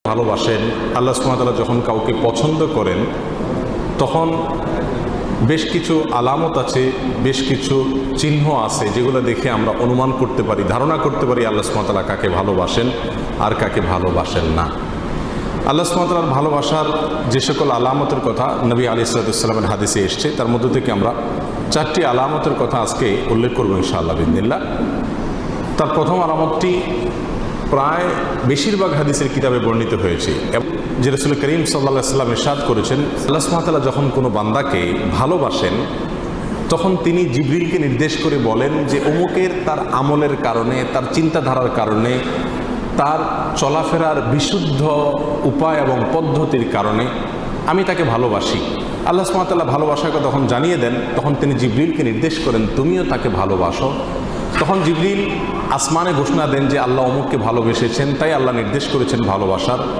ভালোবাসেন। আল্লাহ সুবহানাহু ওয়া তাআলা যখন কাউকে পছন্দ করেন তখন বেশ কিছু আলামত আছে, বেশ কিছু চিহ্ন আছে যেগুলো দেখে আমরা অনুমান করতে পারি, ধারণা করতে পারি আল্লাহ সুবহানাহু ওয়া তাআলা কাকে ভালোবাসেন আর কাকে ভালোবাসেন না। আল্লাহ সুবহানাহু ওয়া তাআলার ভালোবাসার যে সকল আলামতের কথা নবী আলাইহিস সালামের হাদিসে এসছে, তার মধ্য থেকে আমরা 4টি আলামতের কথা আজকে উল্লেখ করব ইনশাআল্লাহ বিইذنিল্লাহ। তার প্রথম আলামতটি প্রায় বেশিরভাগ হাদিসের কিতাবে বর্ণিত হয়েছে, যে রাসূল করিম সাল্লাল্লাহু আলাইহি ওয়াসাল্লাম ইরশাদ করেছেন, আল্লাহ সুবহানাহু ওয়া তাআলা যখন কোনো বান্দাকে ভালোবাসেন তখন তিনি জিবরিলকে নির্দেশ করে বলেন যে অমুকের তার আমলের কারণে, তার চিন্তাধারার কারণে, তার চলাফেরার বিশুদ্ধ উপায় এবং পদ্ধতির কারণে আমি তাকে ভালোবাসি। আল্লাহ সুবহানাহু ওয়া তাআলা ভালোবাসাকে তখন জানিয়ে দেন, তখন তিনি জিবরিলকে নির্দেশ করেন তুমিও তাকে ভালোবাসো। তখন জিবরিল আসমানে ঘোষণা দেন যে আল্লাহ অমুককে ভালোবেসেছেন, তাই আল্লাহ নির্দেশ করেছেন ভালোবাসার।